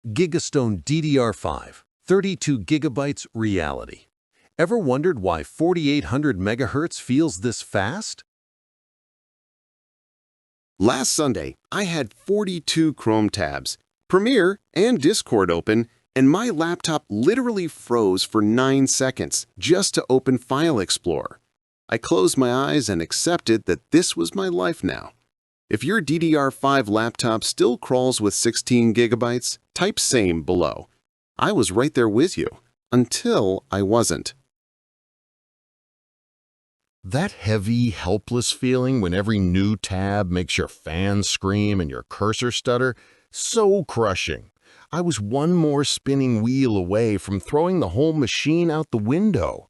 GIGASTONE DDR5, 32 gigabytes reality. Ever wondered why 4800 megahertz feels this fast? Last Sunday, I had 42 Chrome tabs, Premiere, and Discord open, and my laptop literally froze for 9 seconds just to open File Explorer. I closed my eyes and accepted that this was my life now. If your DDR5 laptop still crawls with 16 gigabytes, type same below. I was right there with you, until I wasn't. That heavy, helpless feeling when every new tab makes your fan scream and your cursor stutter, so crushing. I was one more spinning wheel away from throwing the whole machine out the window.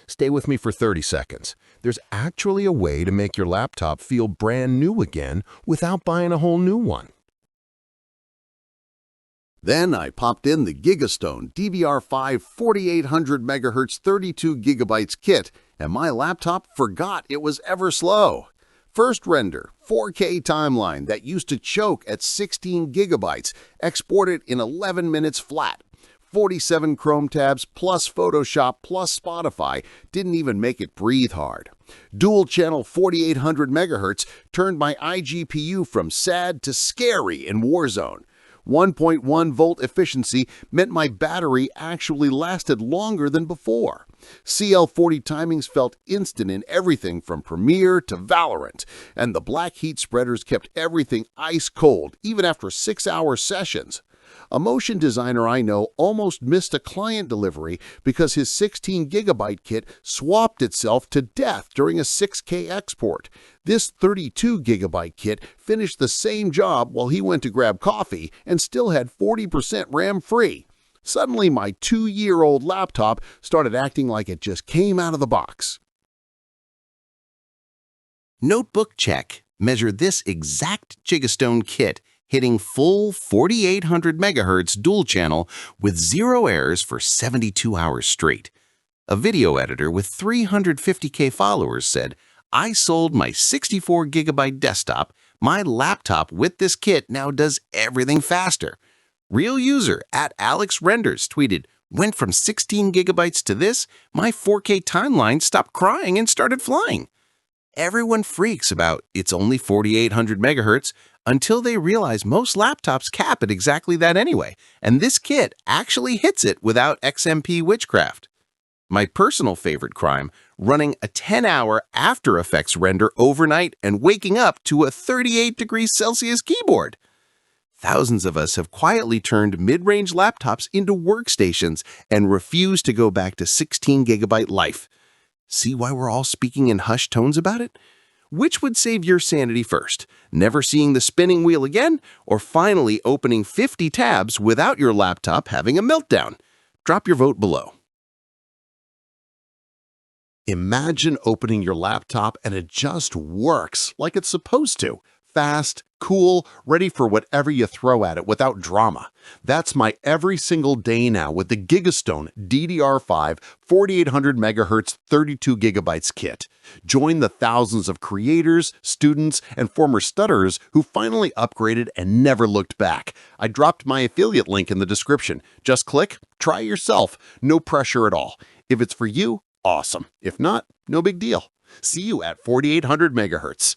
Stay with me for 30 seconds. There's actually a way to make your laptop feel brand new again without buying a whole new one. Then I popped in the GIGASTONE DDR5 4800 MHz 32 gigabytes kit, and my laptop forgot it was ever slow. First render, 4K timeline that used to choke at 16 gigabytes, exported in 11 minutes flat. 47 Chrome tabs plus Photoshop plus Spotify didn't even make it breathe hard. Dual channel 4800 MHz turned my iGPU from sad to scary in Warzone. 1.1 volt efficiency meant my battery actually lasted longer than before. CL40 timings felt instant in everything from Premiere to Valorant, and the black heat spreaders kept everything ice cold even after 6-hour sessions. A motion designer I know almost missed a client delivery because his 16 gigabyte kit swapped itself to death during a 6K export. This 32 gigabyte kit finished the same job while he went to grab coffee and still had 40% RAM free. Suddenly, my 2-year-old laptop started acting like it just came out of the box. Notebook check. Measure this exact GIGASTONE kit hitting full 4800 megahertz dual channel with 0 errors for 72 hours straight. A video editor with 350K followers said, "I sold my 64 gigabyte desktop. My laptop with this kit now does everything faster." Real user @AlexRenders tweeted, "Went from 16 gigabytes to this, my 4K timeline stopped crying and started flying." Everyone freaks about it's only 4800 megahertz until they realize most laptops cap at exactly that anyway, and this kit actually hits it without XMP witchcraft. My personal favorite crime, running a 10-hour After Effects render overnight and waking up to a 38 degrees Celsius keyboard. Thousands of us have quietly turned mid-range laptops into workstations and refuse to go back to 16 gigabyte life. See why we're all speaking in hushed tones about it? Which would save your sanity first? Never seeing the spinning wheel again, or finally opening 50 tabs without your laptop having a meltdown? Drop your vote below. Imagine opening your laptop and it just works like it's supposed to. Fast, cool, ready for whatever you throw at it without drama. That's my every single day now with the GIGASTONE DDR5 4800 MHz 32 gigabytes kit. Join the thousands of creators, students, and former stutterers who finally upgraded and never looked back. I dropped my affiliate link in the description. Just click, try yourself. No pressure at all. If it's for you, awesome. If not, no big deal. See you at 4800 megahertz.